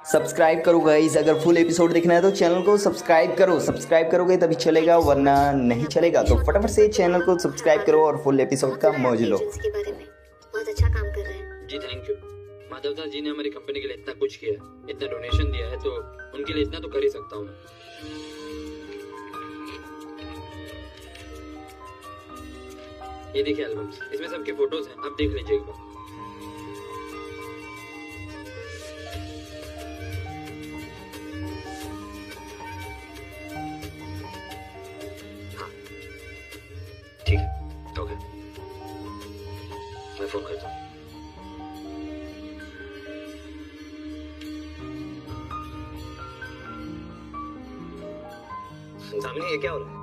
Subscribe करो guys, अगर full episode देखना है तो चैनल को सब्सक्राइब करो। सब्सक्राइब करोगे तभी चलेगा, वरना नहीं चलेगा। तो फटाफट से चैनल को सब्सक्राइब करो और फुल एपिसोड का मौज लो। के बारे में बहुत अच्छा काम कर रहे हैं। जी थैंक यू। माधवदास जी ने हमारी कंपनी के लिए इतना कुछ किया है, इतना डोनेशन दिया है, तो उनके लिए इतना तो कर ही सकता हूँ। ये देखिए एल्बम्स, इसमें सबके फोटोज हैं, आप देख लीजिए एक बार। हाँ ठीक है, ओके, मैं फोन करता हूँ। सामने ये क्या हो रहा है?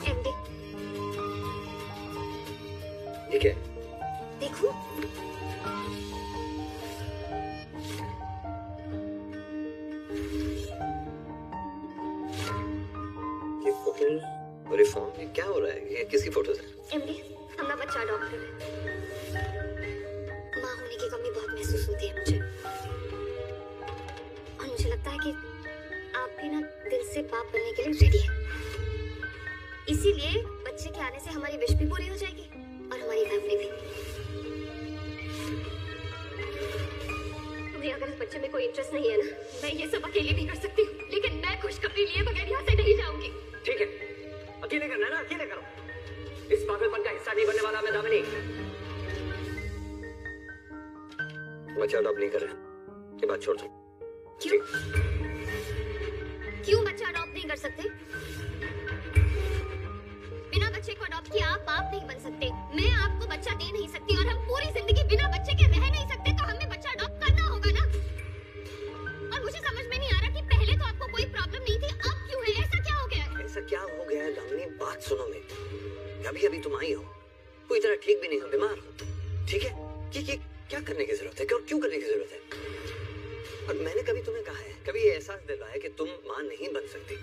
एमडी ये क्या है? देखो, ये फोटोज और ये फॉर्म, ये क्या हो रहा है? ये किसकी फोटोज है? एमडी हम ना बच्चा अडॉप्ट कर रहे हैं। माँ होने की कमी बहुत महसूस होती है मुझे, और मुझे लगता है कि आप भी ना दिल से बाप बनने के लिए रेडी हैं। इसीलिए बच्चे के आने से हमारी विश भी पूरी हो जाएगी और हमारी फैमिली भी। मुझे अगर इस बच्चे में कोई इंटरेस्ट नहीं है ना, मैं ये सब अकेले भी कर सकती हूँ, लेकिन मैं खुशखबरी लिए बगैर यहाँ से नहीं जाऊंगी। ठीक है, अकेले करना है ना, अकेले करो। इस पागलपन का हिस्सा नहीं बनने वाला मैं दामिनी। बच्चा अडॉप्ट नहीं कर रहे, ये बात छोड़ दो। क्यों? क्यों बच्चा अडॉप्ट नहीं कर सकते? बिना बच्चे को अडॉप्ट किए आप बाप नहीं बन सकते। मैं आपको बच्चा दे नहीं सकती, और हम पूरी जिंदगी बिना बच्चे के रह नहीं सकते, तो हमें बच्चा अडॉप्ट करना होगा ना। और मुझे समझ में नहीं आ रहा कि पहले तो आपको कोई प्रॉब्लम नहीं थी, अब क्यों है? ऐसा क्या हो गया है? ऐसा क्या हो गया है दामिनी? बात सुनो मेरी। अभी अभी तुम आई हो, कोई तरह ठीक भी नहीं हो, बीमार हो, ठीक है? ये क्या करने की जरूरत है? क्यों करने की जरूरत है? और मैंने कभी तुम्हें कहा है, कभी ये एहसास दिलाया है कि तुम मां नहीं बन सकती?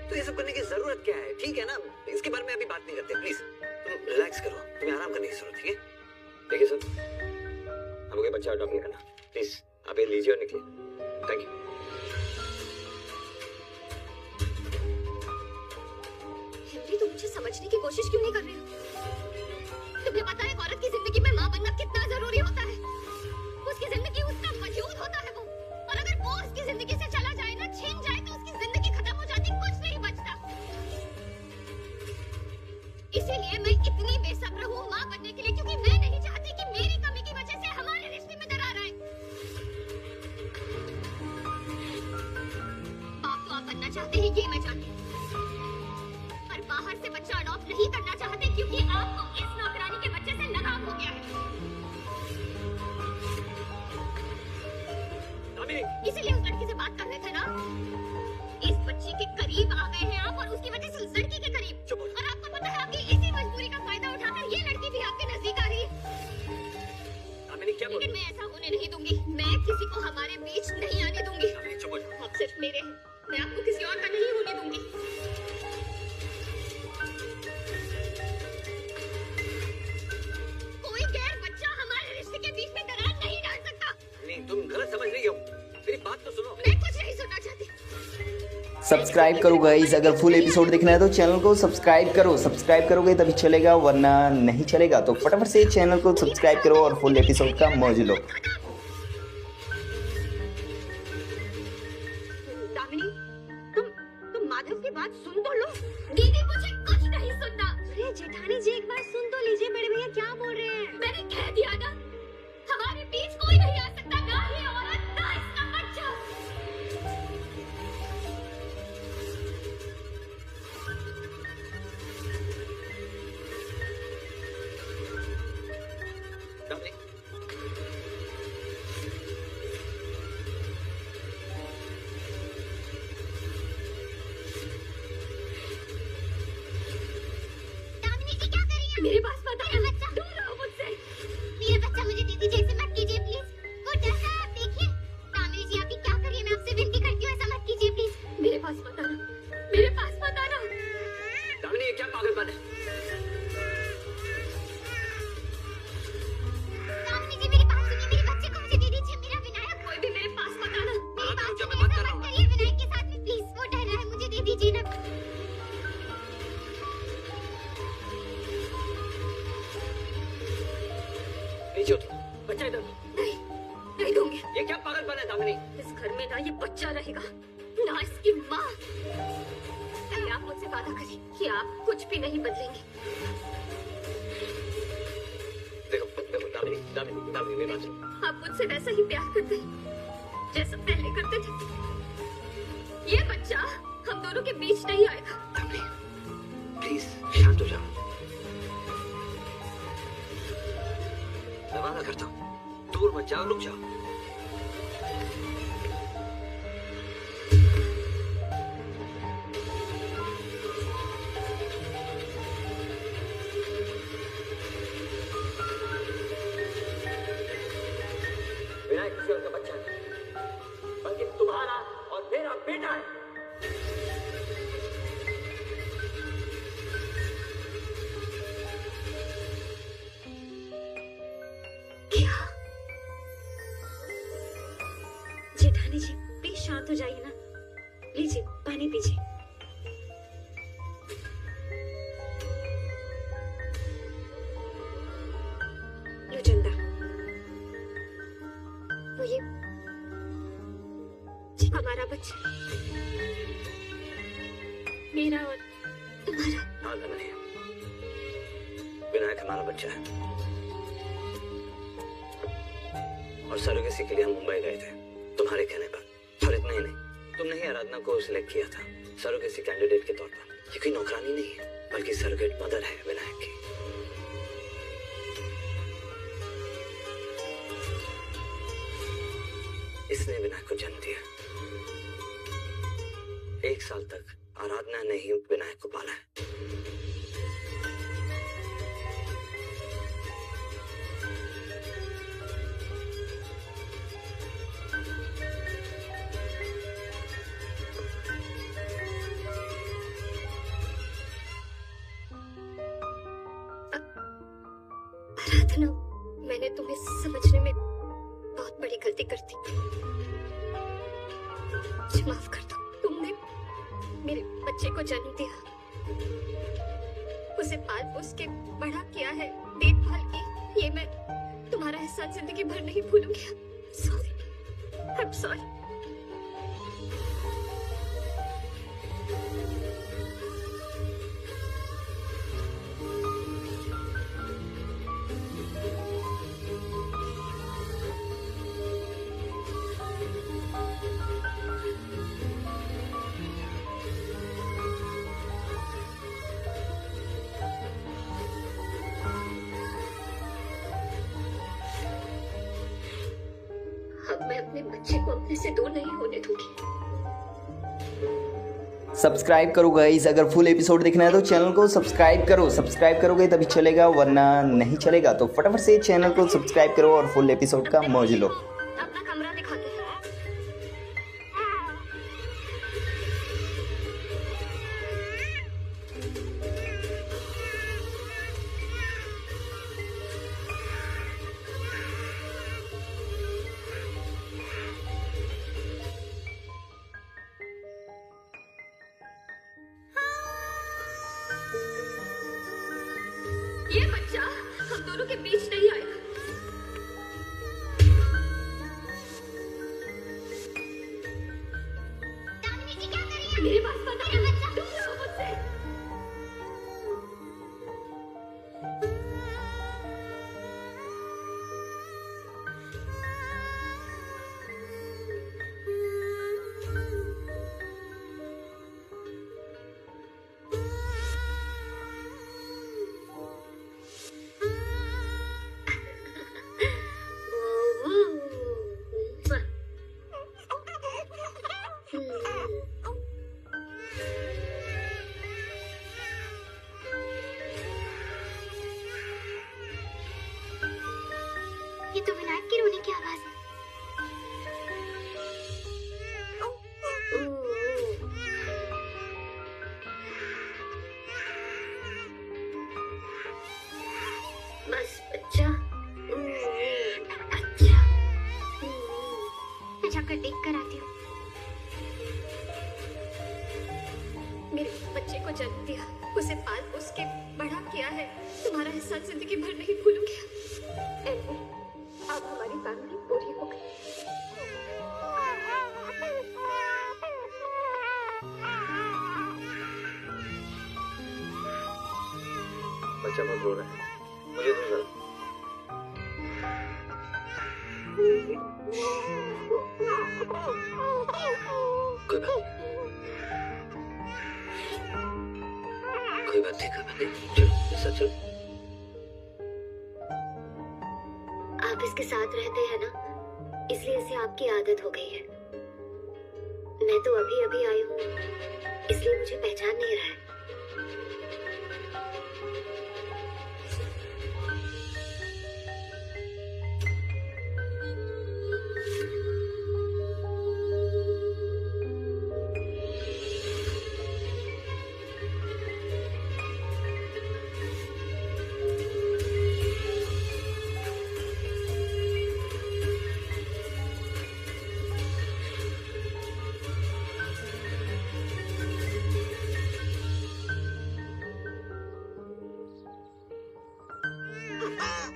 तो ये सब करने की जरूरत क्या है? ठीक है ना, इसके बारे में अभी बात नहीं करते। प्लीज तुम रिलैक्स करो, तुम्हें आराम करने की जरूरत है। ठीक है? देखिए सर, हमको बच्चा अडॉप्ट नहीं करना, प्लीज आप ये लीजिए और निकलिए। Thank you. हेनरी, तुम मुझे समझने की कोशिश क्यों नहीं कर रहे हो? तुम्हें पता है एक औरत की जिंदगी में मां बनना कितना जरूरी होता है? उसकी जिंदगी उसका वजूद होता है वो, और अगर वो उसकी जिंदगी से चला जाए ना, छीन जाए, तो उसकी जिंदगी खत्म हो जाती, कुछ नहीं बचता। इसीलिए मैं इतनी बेसब्र हूँ मां बनने के लिए, क्योंकि मैं नहीं चाहती कि मेरी कमी की वजह से हमारे रिश्ते में दरार आए। बाप तो आप बनना चाहते हैं, ये मैं जानती हूँ, पर बाहर से बच्चा अडॉप्ट नहीं करना चाहते, क्योंकि आपको इस नौकरानी के बच्चे से लगाव हो गया है। इसीलिए उस लड़की से बात कर रहे थे ना। इस बच्चे के करीब आ गए हैं आप, और उसकी वजह से उस लड़की के करीब। चुप हो। और आपको पता है आपकी इसी मजबूरी का फायदा उठाकर ये लड़की भी आपके नजदीक आ रही है। दामिनी क्या बोल लेकिन मैं ऐसा होने नहीं दूंगी। मैं किसी को हमारे बीच नहीं आने दूंगी। दामिनी चुप हो जाओ। आप सिर्फ मेरे हैं, मैं आपको किसी और का नहीं होने दूंगी। कोई गैर बच्चा हमारे रिश्ते के बीच में दरार नहीं डाल सकता। नहीं, तुम गलत समझ रही हो, मेरी बात तो सुनो। मैं कुछ नहीं सुनना चाहती। सब्सक्राइब करो गाइस, अगर फुल एपिसोड देखना है तो चैनल को सब्सक्राइब करो। सब्सक्राइब करोगे तभी चलेगा, वरना नहीं चलेगा। तो फटाफट से चैनल को सब्सक्राइब करो और फुल एपिसोड का मौज लो। दामिनी, तुम माधव की बात सुन तो लो। दीदी मुझे कुछ नहीं सुनना। अरे जेठानी जी, एक बार सुन तो लीजिए, बड़े भैया क्या बोल रहे हैं। मैंने कह दिया ना, हमारे बीच कोई नहीं आ सकता, ना ये औरत, ना इसका बच्चा। दामिनी, दामिनी जी क्या कर रही हैं? मेरे पास पता है बच्चा, दूर रहो मुझसे। मेरा बच्चा मुझे दीदी जैसे मत कीजिए प्लीज, वो डर रहा है, आप देखिए। दामिनी जी आप ये क्या कर रही हैं? मैं आपसे विनती करती हूँ, ऐसा मत कीजिए प्लीज। मेरे पास पता ना, मेरे पास पागलपन है? दामिनी जी मेरी बात सुनिए, मेरे बच्चे को मुझे दे दीजिए, मेरा विनायक कोई भी मेरे पास मत आना। मेरी बात जब मैं सुनिए, बात कर ऐसा रहा मत हूँ। करिए विनायक के साथ में प्लीज, वो डर रहा है, मुझे दे दीजिए ना। नीचे उठो, बच्चा इधर। नहीं, नहीं दूंगी। ये क्या पागलपन है दामिनी? इस घर में ना ये बच्चा रहेगा, ना इसकी माँ। पहले आप मुझसे वादा करिए कि आप कुछ भी नहीं बदलेंगे। देखो देखो दामिनी, दामिनी, दामिनी मेरी बात सुनो। आप मुझसे वैसा ही प्यार करते हैं जैसा पहले करते थे। ये बच्चा हम दोनों के बीच नहीं आएगा। दामिनी, प्लीज शांत हो जाओ। मैं वादा करता हूँ, दूर मत जाओ, रुक जाओ। विनायक किसी और का बच्चा नहीं, बल्कि तुम्हारा और मेरा बेटा है। क्या? जेठानी जी प्लीज शांत हो जाइए ना। लीजिए पानी पीजिए। लो चंदा, वो ये हमारा बच्चा, मेरा और तुम्हारा। हाँ दामिनी, विनायक हमारा बच्चा है। और सरोगेसी के लिए हम मुंबई गए थे तुम्हारे कहने पर। और इतना ही नहीं, तुमने ही आराधना को सिलेक्ट किया था सरोगेसी कैंडिडेट के तौर पर। ये कोई नौकरानी नहीं है, बल्कि सरोगेट मदर है विनायक की। इसने विनायक को जन्म दिया। 1 साल तक आराधना ने ही विनायक को पाला है। आराधना, मैंने तुम्हें समझने में बहुत बड़ी गलती कर दी। मुझे माफ कर दो। तुमने मेरे बच्चे को जन्म दिया, उसे पाल पोस के बड़ा किया है, देखभाल की। ये मैं तुम्हारा एहसान जिंदगी भर नहीं भूलूंगी। Sorry, I am sorry. अब मैं अपने बच्चे को अपने से दूर नहीं होने दूंगी। सब्सक्राइब करो गाइस, अगर फुल एपिसोड देखना है तो चैनल को सब्सक्राइब करो। सब्सक्राइब करोगे तभी चलेगा, वरना नहीं चलेगा। तो फटाफट से चैनल को सब्सक्राइब करो और फुल एपिसोड का मौज लो। अपना कमरा दिखाते हैं। ये बच्चा हम दोनों के बीच नहीं आएगा। दामिनी जी क्या कर रही हैं? मेरे पास पता है, बच्चा दूर रहो मुझसे। मेरे बच्चे को जन्म दिया, उसे पाल पोस के बड़ा किया है। तुम्हारा एहसान जिंदगी भर नहीं भूलूंगी। एल्वी, अब हमारी फैमिली पूरी हो गई। बच्चा मत रो रहा है, मुझे तो जरा कोई बात नहीं, चलो ऐसा चलो। आप इसके साथ रहते हैं ना, इसलिए इसे आपकी आदत हो गई है। मैं तो अभी अभी आई हूँ, इसलिए मुझे पहचान नहीं रहा है।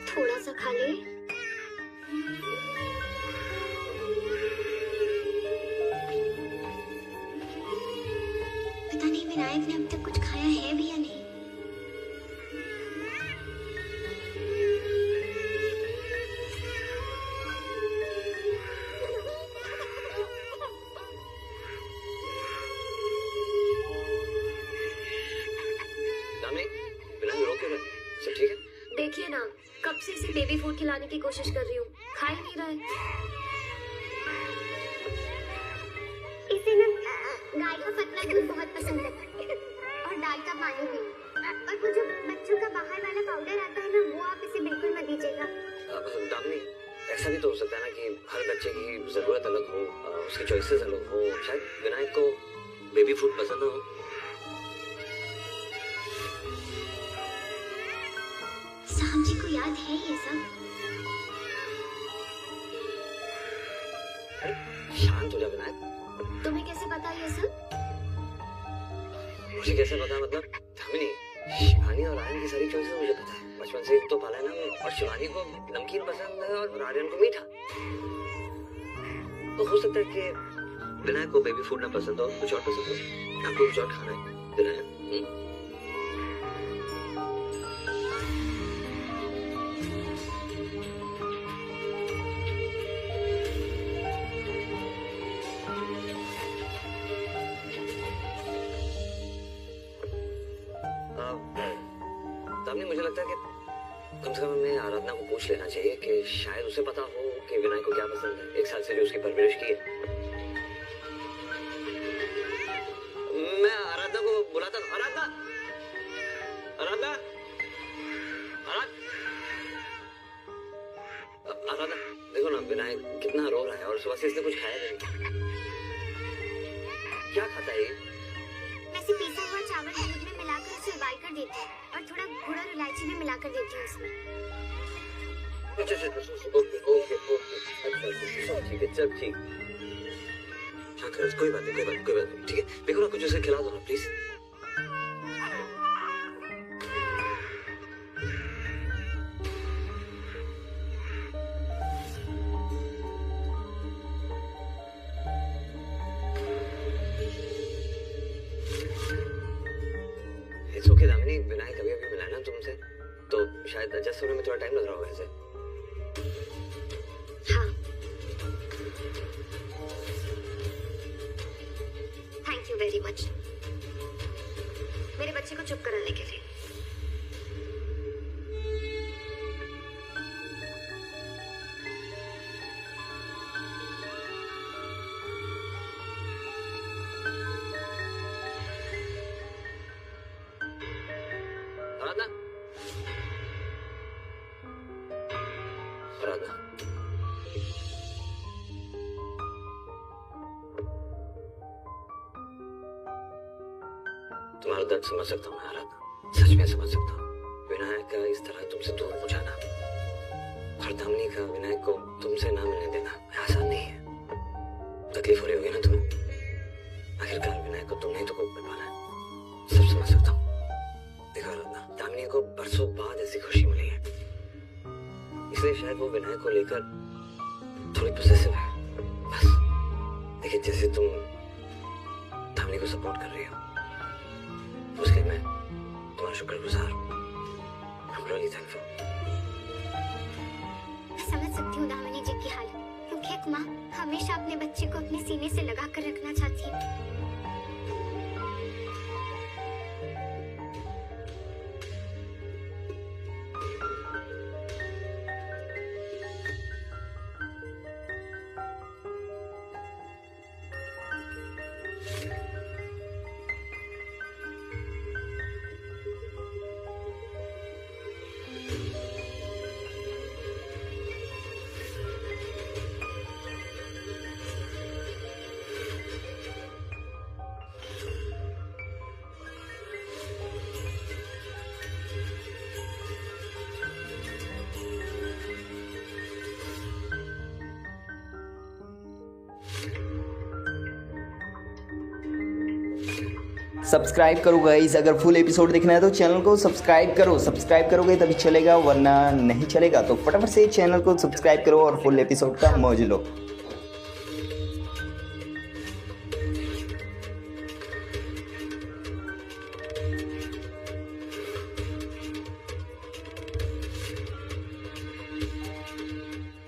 थोड़ा सा खा ले। पता नहीं विनायक ने अब तक कुछ खाया है भी या नहीं। दामिनी, विनायक रो क्यों रहा है? सब ठीक है? देखिए ना, कब से इसे बेबी फूड खिलाने की कोशिश कर रही हूँ, खा ही नहीं रहा है। इसे ना गाय का पतला दूध बहुत पसंद है और दाल का पानी भी। और वो जो बच्चों का बाहर वाला पाउडर आता है ना, वो आप इसे बिल्कुल मत दीजिएगा। दामिनी, ऐसा भी तो हो सकता है ना कि हर बच्चे की जरूरत अलग हो, उसकी चॉइसेस अलग हो। शायद विनायक को बेबी फूड पसंद ना हो। साहब जी को याद है ये सब? शांत हो जा विनायक। तुम्हें कैसे पता ये सब? मुझे कैसे पता मतलब? दामिनी, शिवानी और आर्यन की सारी चॉइसेस मुझे पता है। बचपन से तो पाला है ना मैं। और शिवानी को नमकीन पसंद है और आर्यन को मीठा। तो हो सकता है कि विनायक को बेबी फूड ना पसंद हो, कुछ और पसंद हो। आपको कुछ और खाना है विनायक? दामिनी, मुझे लगता है कि कम से कम हमें आराधना को पूछ लेना चाहिए कि शायद उसे पता हो कि विनायक को क्या पसंद है। 1 साल से जो उसकी परवरिश की है। मैं आराधना को बुलाता हूँ। आराधना, आराधना, आराधना, देखो ना विनायक कितना रो रहा है और सुबह से इसने कुछ खाया नहीं। क्या खाता है ये? वैसे पिसा हुआ चावल दूध में मिलाकर उसे उबाल कर देती हूँ और थोड़ा गुड़ और इलायची भी मिलाकर देती हूँ उसमें। अच्छा, ओके, सब ठीक है, सब ठीक। कोई बात नहीं, ठीक है। देखो ना कुछ उसे खिला दो ना please. It's okay Damini, Vinayak अभी मिला ना तुमसे, तो शायद एडजस्ट होने में थोड़ा टाइम लग रहा होगा ऐसे। हाँ, थैंक यू वेरी मच मेरे बच्चे को चुप कराने के लिए। आराधना, आराधना, तुम्हारा दर्द समझ सकता हूँ मैं आराधना, सच में समझ सकता हूँ। विनायक का इस तरह तुमसे दूर हो जाना और दामिनी का विनायक को तुमसे ना मिलने देना आसान नहीं है। तकलीफ हो रही होगी ना तुम्हें। आखिरकार विनायक को तुमने ही तो कोख में पाला है। सब समझ सकता हूँ। देखा रत्ना, दामिनी को बरसों बाद ऐसी खुशी मिली है, इसलिए शायद वो विनय को लेकर थोड़ी पोसेसिव है। बस देखिए, जैसे तुम दामिनी को सपोर्ट कर रही हो, उसके लिए मैं तुम्हारा शुक्रगुजार हूँ। I'm really thankful. मैं समझ सकती हूँ दामिनी जी की हालत, क्योंकि एक माँ हमेशा अपने बच्चे को अपने सीने से लगा कर रखना चाहती है। सब्सक्राइब करो गाइस, अगर फुल एपिसोड देखना है तो चैनल को सब्सक्राइब करो। सब्सक्राइब करोगे तभी चलेगा, वरना नहीं चलेगा। तो फटाफट से चैनल को सब्सक्राइब करो और फुल एपिसोड का मौज लो।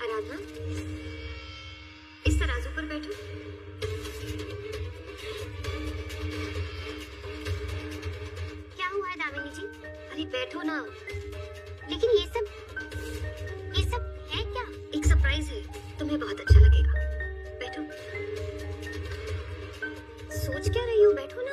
आराधना, इस तराजू पर बैठो। क्या हुआ है दामिनी जी? अरे बैठो ना। लेकिन ये सब है क्या? एक सरप्राइज है, तुम्हें बहुत अच्छा लगेगा। बैठो। सोच क्या रही हो? बैठो ना।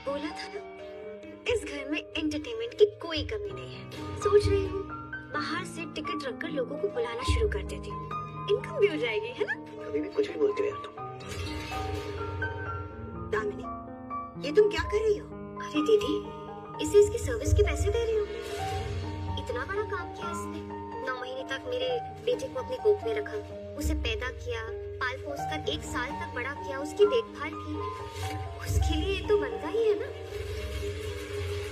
बोला था ना, इस घर में एंटरटेनमेंट की कोई कमी नहीं है। सोच रही हूँ बाहर से टिकट रखकर लोगों को बुलाना शुरू कर देती हूँ, इनकम भी हो जाएगी, है ना? कभी भी कुछ भी बोलती हो यार तुम। दामिनी, ये तुम क्या कर रही हो? अरे दीदी, इसे इसकी सर्विस के पैसे दे रही हो। इतना बड़ा काम किया इसने। 9 महीने तक मेरे बेटे को अपनी कोख में रखा, उसे पैदा किया, पाल पोस कर 1 साल तक बड़ा किया, उसकी देखभाल की। उसके लिए ये तो बनता ही है ना।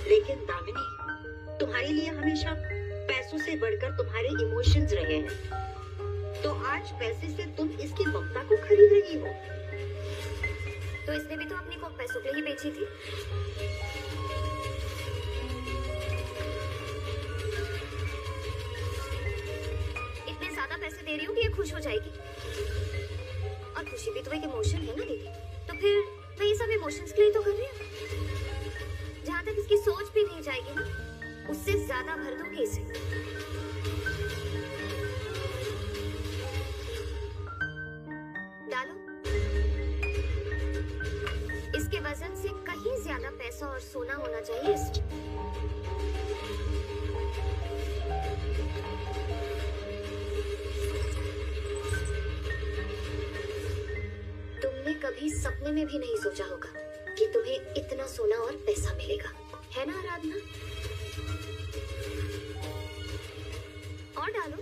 लेकिन दामिनी, तुम्हारे लिए हमेशा पैसों से बढ़कर तुम्हारे इमोशंस रहे हैं। तो आज पैसे से तुम इसकी ममता को खरीद रही हो। तो इसने भी तो अपनी कोख पैसों के लिए बेची थी। इतने ज्यादा पैसे दे रही हूँ कि ये खुश हो जाएगी। और खुशी भी तो एक इमोशन है ना दीदी। तो फिर मैं ये सब इमोशंस के लिए तो कर रही हूँ। जहाँ तक इसकी सोच भी नहीं जाएगी ना, उससे ज्यादा भर दूंगी इसे। डालो। इसके वजन से कहीं ज्यादा पैसा और सोना होना चाहिए इसमें। तुमने कभी सपने में भी नहीं सोचा होगा कि तुम्हें इतना सोना और पैसा मिलेगा, है ना आराधना? और डालो।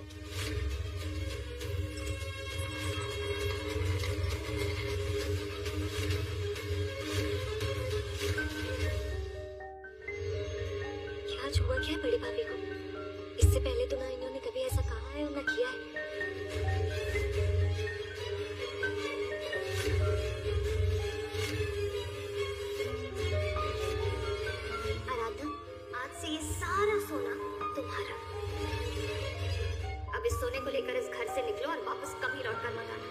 क्या हुआ क्या बड़ी भाभी को? इससे पहले तो ना इन्होंने कभी ऐसा कहा है और ना किया है। आराधना, आज से ये सारा सोना तुम्हारा। अब इस सोने को लेकर इस घर से निकलो और वापस कभी लौट कर मत आना।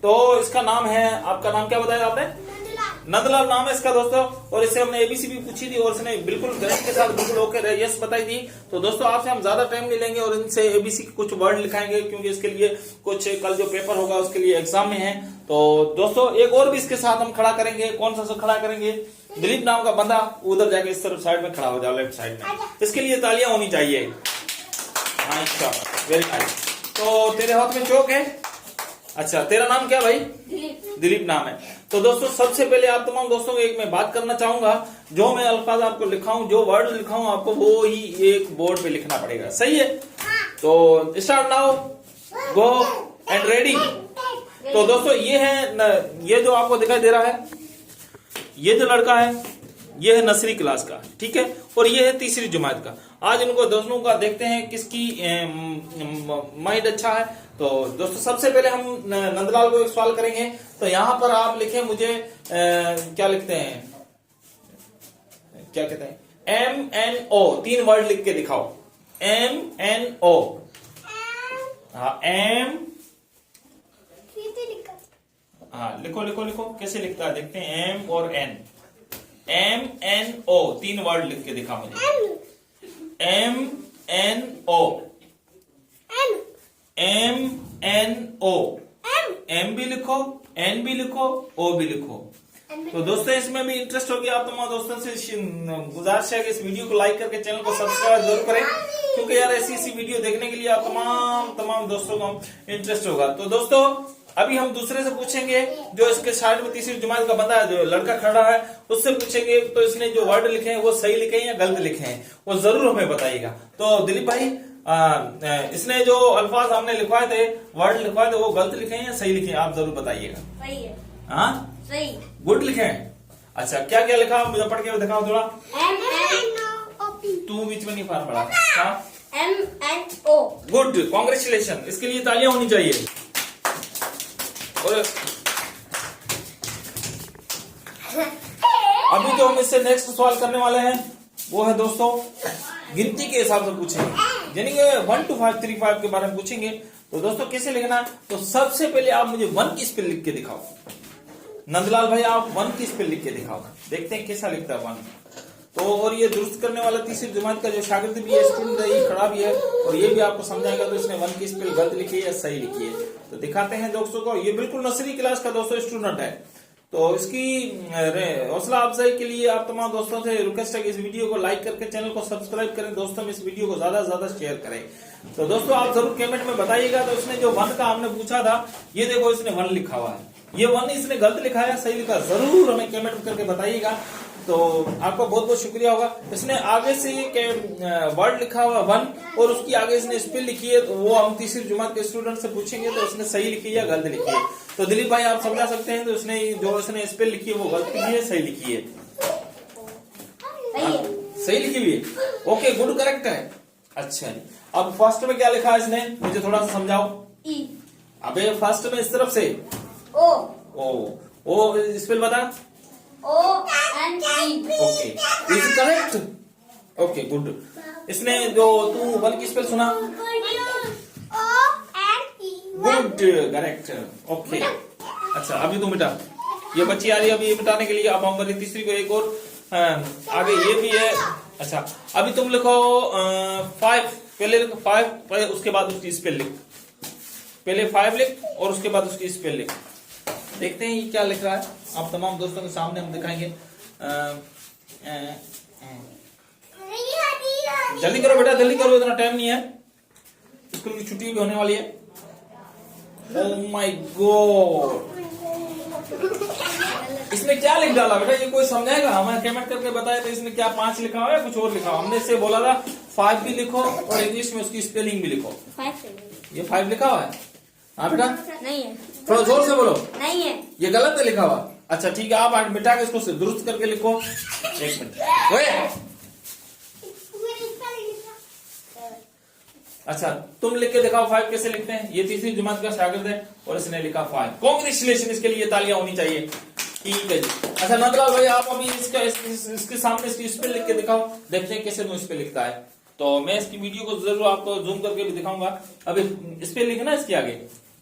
तो इसका नाम है, आपका नाम क्या बताया आपने? नंदलाल नाम है इसका दोस्तों, और इससे हमने एबीसी भी पूछी थी और इसने बिल्कुल गणित के साथ बिल्कुल ओके यस बताई थी। तो दोस्तों आपसे हम ज्यादा टाइम नहीं लेंगे और इनसे एबीसी के कुछ वर्ड लिखाएंगे, क्योंकि इसके लिए कुछ कल जो पेपर होगा उसके लिए एग्जाम में है। तो दोस्तों एक और भी इसके साथ हम खड़ा करेंगे। कौन सा खड़ा करेंगे? दिलीप नाम का बंदा उधर जाके इस तरफ साइड में खड़ा हो जाओ, लेफ्ट साइड में। इसके लिए तालियां होनी चाहिए। हाँ वेरी नाइस। तो तेरे हाथ में चौक है। अच्छा तेरा नाम क्या भाई? दिलीप नाम है। तो दोस्तों सबसे पहले आप तमाम दोस्तों को एक मैं बात करना चाहूंगा, जो मैं अल्फाज आपको लिखाऊं, जो वर्ड लिखाऊं, आपको वो ही एक बोर्ड पे लिखना पड़ेगा, सही है? तो start now, go and ready. तो दोस्तों ये है, ये जो आपको दिखाई दे रहा है, ये जो लड़का है ये है नर्सरी क्लास का, ठीक है, और ये है तीसरी जमात का। आज इनको दोस्तों का देखते हैं किसकी माइंड अच्छा है। तो दोस्तों सबसे पहले हम नंदलाल को एक सवाल करेंगे। तो यहां पर आप लिखें मुझे क्या लिखते हैं, क्या कहते हैं, MNO, 3 वर्ड लिख के दिखाओ। MNO, हाँ एम, हाँ लिखो लिखो लिखो, कैसे लिखता है देखते हैं, एम और एन। MNO 3 वर्ड लिख के दिखा मुझे। MNO, MNO, M भी लिखो, N भी लिखो, O भी लिखो। तो दोस्तों इसमें भी इंटरेस्ट होगी आप तमाम दोस्तों से गुजारिश है कि इस वीडियो को लाइक करके चैनल को सब्सक्राइब जरूर करें, क्योंकि यार ऐसी वीडियो देखने के लिए आप तमाम दोस्तों को इंटरेस्ट होगा। तो दोस्तों अभी हम दूसरे से पूछेंगे, जो इसके साइड में तीसरी जमात का बंदा है, जो लड़का खड़ा है, उससे पूछेंगे तो इसने जो वर्ड लिखे हैं वो सही लिखे हैं या गलत लिखे हैं, वो जरूर हमें बताइएगा। तो दिलीप भाई इसने जो अल्फाज हमने लिखवाए थे, वर्ड लिखवाए थे, वो गलत लिखे हैं या सही लिखे हैं, आप जरूर बताइएगा। सही है। हाँ सही, गुड लिखे हैं। अच्छा क्या क्या लिखा, मुझे पढ़ के दिखाओ थोड़ा। तू बीच में नहीं फार पड़ा। MNO। गुड, कॉन्ग्रेचुलेशन, इसके लिए तालियां होनी चाहिए। और अभी जो हम इससे नेक्स्ट सवाल करने वाले हैं वो है दोस्तों गिनती के हिसाब से पूछेंगे, यानी कि 1 to 5, 3, 5 के बारे में पूछेंगे। तो दोस्तों कैसे लिखना है, तो सबसे पहले आप मुझे 1 की स्पेल लिख के दिखाओ। नंदलाल भाई आप 1 की स्पेल लिख के दिखाओ, देखते हैं कैसा लिखता है 1। तो और ये दुरुस्त करने वाला तीसरी जमात का जो शागिर्द भी है, स्टूडेंट है, ये खड़ा भी है और ये भी आपको समझाएगा तो इसने 1 की स्पेल गलत लिखी है या सही लिखी है। तो दिखाते हैं दोस्तों को, ये बिल्कुल नर्सरी क्लास का दोस्तों स्टूडेंट है। तो इसकी हौसला अफजाई के लिए आप तमाम दोस्तों से रिक्वेस्ट है कि इस वीडियो को लाइक करके चैनल को सब्सक्राइब करें, दोस्तों में इस वीडियो को ज्यादा से ज्यादा शेयर करें। तो दोस्तों आप जरूर कमेंट में बताइएगा। तो इसने जो 1 का हमने पूछा था, ये देखो इसने 1 लिखा हुआ है, ये 1 इसने गलत लिखा है सही लिखा, जरूर हमें कमेंट करके बताइएगा। तो आपका बहुत बहुत शुक्रिया होगा। इसने आगे से वर्ड लिखा हुआ 1 और उसकी आगे इसने स्पेल लिखी है, तो वो हम तीसरी जमात के स्टूडेंट से पूछेंगे तो इसने सही लिखी है या गलत लिखी है। तो दिलीप भाई आप समझा सकते हैं, तो इसने जो इसने स्पेल लिखी है वो गलत लिखी है सही लिखी है? सही लिखी हुई है। ओके गुड, करेक्ट है। अच्छा जी, अब फर्स्ट में क्या लिखा है इसने, मुझे थोड़ा सा समझाओ। E। अबे फर्स्ट में इस तरफ से O। ओ स्पेल बता। ONE। Okay is correct. Okay good. इसने जो तू 1 की स्पेल सुना, गुड करेक्ट। ओके अच्छा अभी तू मिटा, ये बच्ची आ रही है अभी, ये मिटाने के लिए। अब हम बने तीसरी को एक और आगे ये भी है। अच्छा अभी तुम लिखो 5, पहले लिखो 5, पहले उसके बाद उसकी स्पेल लिख, पहले 5 लिख और उसके बाद उसकी स्पेल लिख। देखते हैं ये क्या लिख रहा है, आप तमाम दोस्तों के सामने हम दिखाएंगे। जल्दी करो बेटा जल्दी करो, इतना टाइम नहीं है, स्कूल की छुट्टी भी होने वाली है। ओह माय गॉड, इसने क्या लिख डाला बेटा, ये कोई समझाएगा हमें? कमेंट करके बताए तो इसने क्या 5 लिखा हुआ है, कुछ और लिखा हुआ। हमने इससे बोला था 5 भी लिखो और इंग्लिश में उसकी स्पेलिंग भी लिखो। 5 ये 5 लिखा हुआ है? हाँ बेटा नहीं है, थोड़ा जोर से बोलो। नहीं है, ये गलत है लिखा हुआ। अच्छा ठीक है, आप मिटा के इसको दुरुस्त करके लिखो। 1 मिनट ओए। अच्छा तुम लिख के दिखाओ 5 कैसे लिखते हैं। ये तीसरी जमात का शागिर्द है और इसने लिखा 5। कांग्रेचुलेशन, इसके लिए तालियां होनी चाहिए। ठीक है जी। अच्छा नंदलाल भाई आप अभी इसका इसके सामने इसकी स्पेल लिख के दिखाओ, देखते हैं कैसे वो इस पे लिखता है। तो मैं इसकी वीडियो को जरूर आपको जूम करके भी दिखाऊंगा। अभी स्पेल लिखना इसके आगे,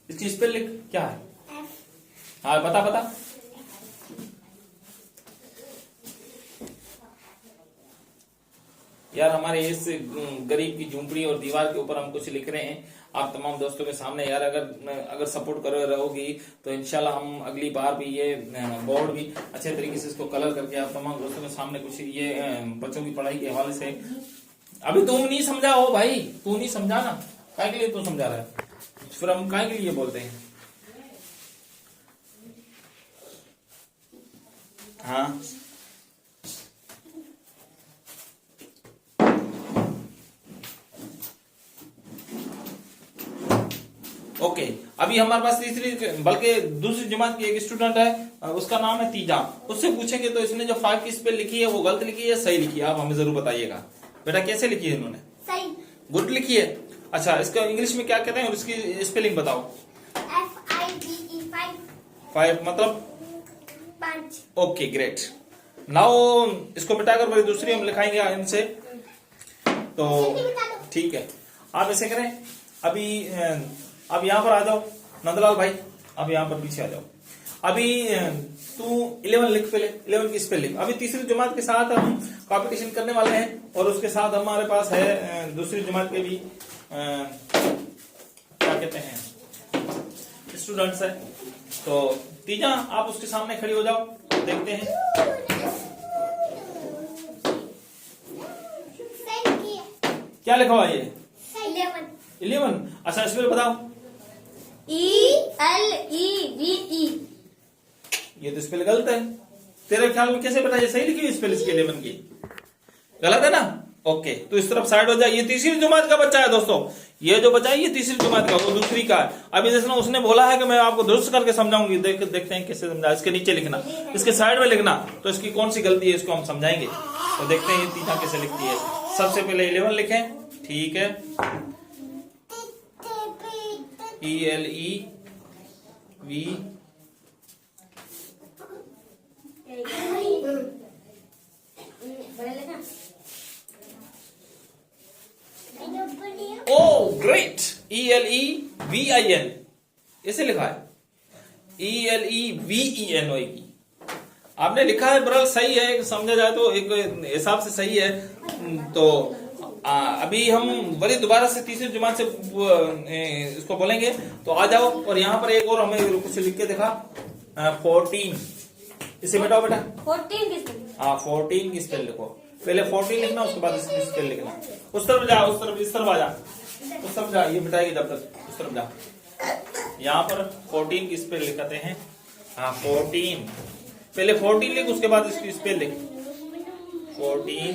इसकी स्पेल लिख क्या है? हाँ बता यार हमारे इस गरीब की झूंपड़ी और दीवार के ऊपर हम कुछ लिख रहे हैं आप तमाम दोस्तों के सामने। यार अगर सपोर्ट कर रहोगी तो इंशाल्लाह हम अगली बार भी ये बोर्ड भी अच्छे तरीके से इसको कलर करके आप तमाम दोस्तों के सामने कुछ ये बच्चों की पढ़ाई के हवाले से। अभी तुम नहीं समझा हो भाई, तू नहीं समझा ना, काय के लिए तू समझा रहा है, फिर हम काय के लिए बोलते हैं। हाँ ओके अभी हमारे पास तीसरी बल्कि दूसरी जमात की एक स्टूडेंट है, उसका नाम है तीजा। उससे पूछेंगे तो इसने जो 5 की स्पेल लिखी है वो गलत लिखी है सही लिखी है, आप हमें जरूर बताइएगा। बेटा कैसे लिखी है इन्होंने? सही। गुड लिखी है। अच्छा इसका इंग्लिश में क्या कहते हैं और इसकी स्पेलिंग बताओ। FIVE 5 मतलब 5। Okay great. नाउ इसको मिटाकर फिर दूसरी हम लिखाएंगे इनसे, तो ठीक है आप ऐसे करें। अभी अब यहाँ पर आ जाओ नंदलाल भाई, अब यहाँ पर पीछे आ जाओ। अभी तू 11 लिख, पहले 11 की स्पेल लिख। अभी तीसरी जमात के साथ हम कंपटीशन करने वाले हैं और उसके साथ हमारे पास है दूसरी जमात के भी क्या कहते हैं स्टूडेंट्स है। तो तीजा आप उसके सामने खड़ी हो जाओ, देखते हैं। क्या लिखा हुआ ये? 11। अच्छा स्पेल बताओ। ELEVE। ये तो स्पेल गलत है तेरे ख्याल में, कैसे बताइए सही लिखी हुई स्पेल इसकी 11 की? गलत है ना? ओके तो इस तरफ साइड हो जाए। ये तीसरी जमात का बच्चा है दोस्तों, ये जो बच्चा है ये तीसरी जमात का, वो दूसरी का है। अभी जैसे ना उसने बोला है कि मैं आपको दुरुस्त करके समझाऊंगी, देखते हैं कैसे समझा। इसके नीचे लिखना, इसके साइड में लिखना, तो इसकी कौन सी गलती है इसको हम समझाएंगे। तो देखते हैं ये तीजा कैसे लिखती है। सबसे पहले 11 लिखें, ठीक है। ELEVE ओ ग्रेट। ELEVIN ऐसे लिखा है, ELEVEN होगी। आपने लिखा है बरल सही है, समझा जाए तो एक हिसाब से सही है। तो अभी हम बड़ी दोबारा से तीसरी जमात से इसको बोलेंगे, तो आ जाओ। और यहाँ पर एक और हमें कुछ लिख के दिखा, 14 इसे बेटाओ बेटा। 14 की स्पेल। हाँ 14 की स्पेल लिखो, पहले 14 लिखना उसके बाद इसकी स्पेल लिखना। उस तरफ जा, उस तरफ, इस तरफ आ जा, उस तरफ जा, ये मिटाएगी जब तक, उस तरफ जा। यहाँ पर 14 की स्पेल लिखते हैं। हाँ 14, पहले 14 लिख उसके बाद इसकी स्पेल लिख, 14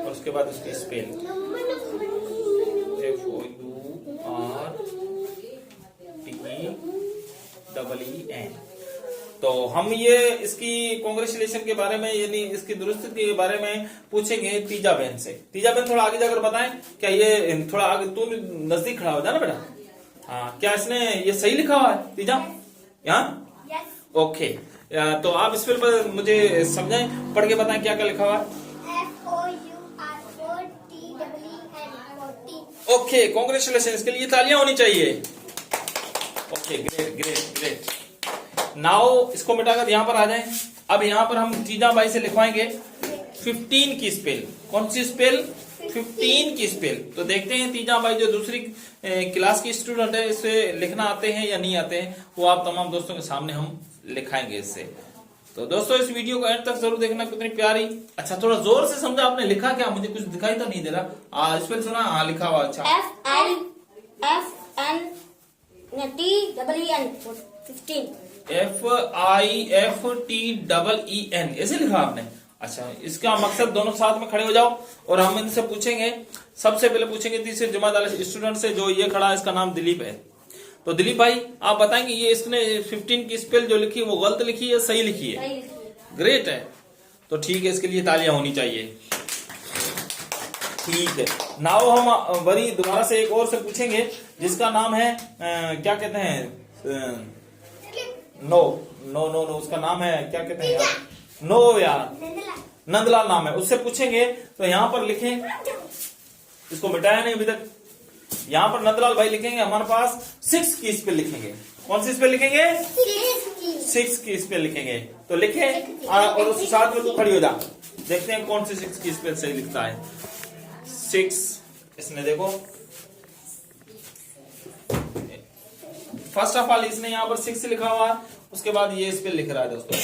और उसके बाद उसकी स्पेल FOURTEEN। तो हम ये इसकी कांग्रेचुलेशन के बारे में यानी इसकी दुरुस्ती के बारे में पूछेंगे तीजा बहन से। तीजा बहन थोड़ा आगे जाकर बताएं, क्या ये थोड़ा आगे, तू नजदीक खड़ा हो जाना बेटा। हाँ क्या इसने ये सही लिखा हुआ है तीजा यहाँ? ओके तो आप इस पर मुझे समझाएं, पढ़ के बताएं क्या क्या लिखा हुआ है। ओके कांग्रेचुलेशन, इसके लिए तालियां होनी चाहिए। Okay great great great. Now इसको मिटाकर यहाँ पर आ जाएं। अब यहाँ पर हम तीजा बाई से लिखवाएंगे 15 की स्पेल। कौन सी स्पेल? 15 की स्पेल। तो देखते हैं तीजा बाई जो दूसरी क्लास की स्टूडेंट है, इसे लिखना आते हैं या नहीं आते हैं, वो आप तमाम दोस्तों के सामने हम लिखाएंगे इससे। तो दोस्तों इस वीडियो को एंड तक जरूर देखना, कितनी प्यारी। अच्छा थोड़ा जोर से समझा, आपने लिखा क्या? मुझे कुछ दिखाई तो नहीं दे रहा। स्पेल सुना? हाँ लिखा हुआ। अच्छा FIFTEEN ऐसे लिखा आपने? अच्छा इसका मकसद, दोनों साथ में खड़े हो जाओ और हम इनसे पूछेंगे। सबसे पहले पूछेंगे तीसरे जमात वाले स्टूडेंट से, जो ये खड़ा है, इसका नाम दिलीप है। तो दिलीप भाई आप बताएंगे ये इसने 15 की स्पेल जो लिखी वो गलत लिखी है सही लिखी है? ग्रेट है, तो ठीक है, इसके लिए तालियां होनी चाहिए। ठीक है नाउ हम बड़ी दोबारा से एक और से पूछेंगे जिसका नाम है क्या कहते हैं, नो नो नो नो, उसका नाम है क्या कहते हैं यार, नो यार, नंदलाल नाम है। उससे पूछेंगे तो यहाँ पर लिखें, इसको मिटाया नहीं अभी तक। यहाँ पर नंदलाल भाई लिखेंगे, हमारे पास 6 की स्पेल लिखेंगे। कौन सी स्पेल लिखेंगे? 6 की स्पेल लिखेंगे। तो लिखे और उसके साथ में तू खड़ी हो जा। देखते हैं कौन सी 6 की स्पेल सही लिखता है। 6 इसने देखो फर्स्ट ऑफ ऑल इसने यहाँ पर 6 लिखा हुआ है, उसके बाद ये स्पेल लिख रहा है दोस्तों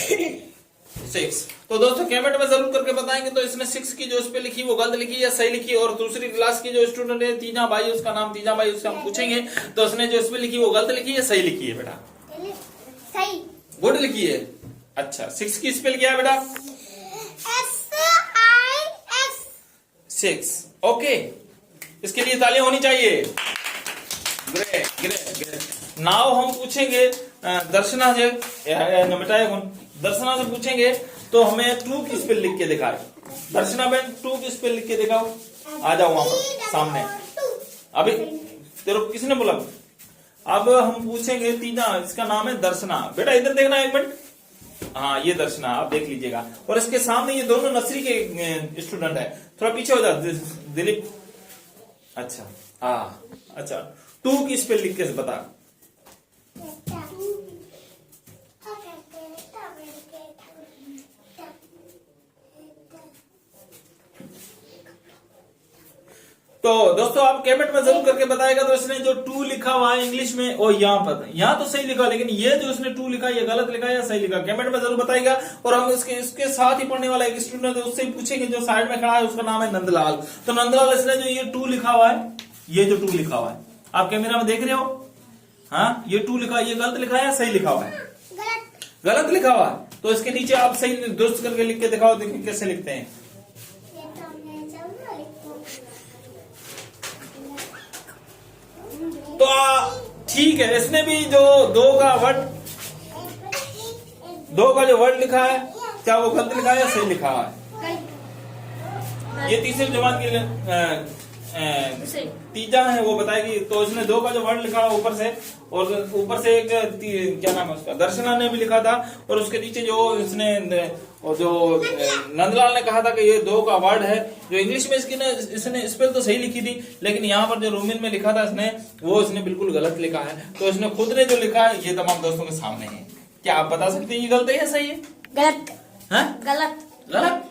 6। तो दोस्तों कमेंट में जरूर करके बताएंगे तो इसने 6 की जो स्पेल लिखी वो गलत लिखी या सही लिखी। और दूसरी क्लास की जो स्टूडेंट है तीजा भाई, उसका नाम तीजा भाई, उससे हम पूछेंगे तो उसने जो स्पेल लिखी वो गलत लिखी या सही लिखी है बेटा? सही। गुड लिखी है। अच्छा 6 की स्पेल क्या है बेटा? SIX। 6। ओके, इसके लिए तालियां होनी चाहिए। Great great great. नाउ हम पूछेंगे दर्शना से, मिटाए कौन, दर्शना से पूछेंगे तो हमें 2 की स्पेल लिख के दिखाए। दर्शना बहन 2 की स्पेल लिख के दिखाओ, आ जाओ वहां पर सामने। अभी तेरे को किसने बोला? अब हम पूछेंगे तीजा, इसका नाम है दर्शना। बेटा इधर देखना एक मिनट। हाँ ये दर्शना, आप देख लीजिएगा। और इसके सामने ये दोनों नर्सरी के स्टूडेंट है, थोड़ा पीछे हो जा दिलीप। अच्छा हाँ, अच्छा 2 की स्पेल लिख के बता। तो दोस्तों आप कमेंट में जरूर करके बताएगा तो इसने जो 2 लिखा हुआ है इंग्लिश में, और यहाँ तो सही लिखा, लेकिन ये जो इसने 2 लिखा ये गलत लिखा या सही लिखा, कमेंट में जरूर बताएगा। और हम इसके साथ ही पढ़ने वाला एक स्टूडेंट है, उससे ही पूछेंगे जो साइड में खड़ा है, उसका नाम है नंदलाल। तो नंदलाल इसने जो ये 2 लिखा हुआ है, ये जो 2 लिखा हुआ है आप कैमरा में देख रहे हो, हाँ ये 2 लिखा, ये गलत लिखा है या सही लिखा हुआ है? गलत लिखा हुआ है। तो इसके नीचे आप सही दुरुस्त करके लिख के दिखाओ, देखिए कैसे लिखते हैं। तो ठीक है, इसने भी जो 2 का जो वर्ड लिखा है, क्या वो गलत लिखा है या सही लिखा है? ये तीसरे जमात के तीजा है, वो बताएगी। तो इसने 2 का जो वर्ड लिखा है ऊपर से, और ऊपर से एक क्या नाम है उसका, दर्शना ने भी लिखा था, और उसके नीचे जो इसने और जो नंदलाल ने कहा था कि ये 2 का वर्ड है, जो इंग्लिश में इसने स्पेल तो सही लिखी थी, लेकिन यहाँ पर जो रोमन में लिखा था इसने, वो इसने बिल्कुल गलत लिखा है। तो इसने खुद ने जो लिखा है ये तमाम दोस्तों के सामने है। क्या आप बता सकते हैं ये गलत है या सही है? गलत। हाँ? गलत। गलत।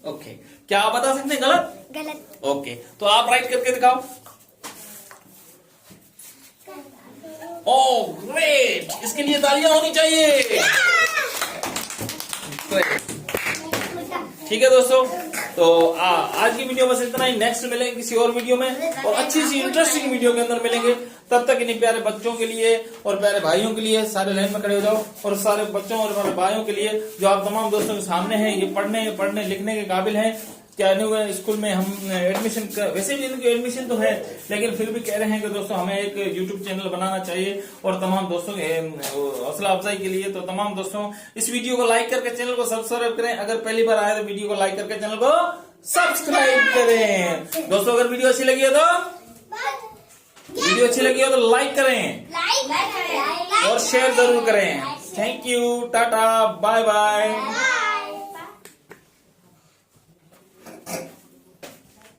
ओके, क्या आप बता सकते हैं गलत? गलत। ओके, तो आप राइट करके दिखाओ। ओह ग्रेट, इसके लिए तालियां होनी चाहिए। ठीक है दोस्तों, तो आज की वीडियो बस इतना ही। नेक्स्ट मिलेंगे किसी और वीडियो में, और अच्छी सी इंटरेस्टिंग वीडियो के अंदर मिलेंगे। तब तक इन्हीं प्यारे बच्चों के लिए और प्यारे भाइयों के लिए, सारे लाइन में खड़े हो जाओ, और सारे बच्चों और प्यारे भाइयों के लिए जो आप तमाम दोस्तों के सामने हैं, ये पढ़ने लिखने के काबिल हैं, क्या नहीं स्कूल में हम एडमिशन वैसे भी इनकी एडमिशन तो है, लेकिन फिर भी कह रहे हैं कि दोस्तों हमें एक यूट्यूब चैनल बनाना चाहिए, और तमाम दोस्तों के हौसला अफजाई के लिए। तो तमाम दोस्तों इस वीडियो को लाइक करके चैनल को सब्सक्राइब करें। अगर पहली बार आए तो वीडियो को लाइक करके चैनल को सब्सक्राइब करें। दोस्तों अगर वीडियो अच्छी लगी हो तो लाइक करें और शेयर जरूर करें। Thank you, tata, bye bye.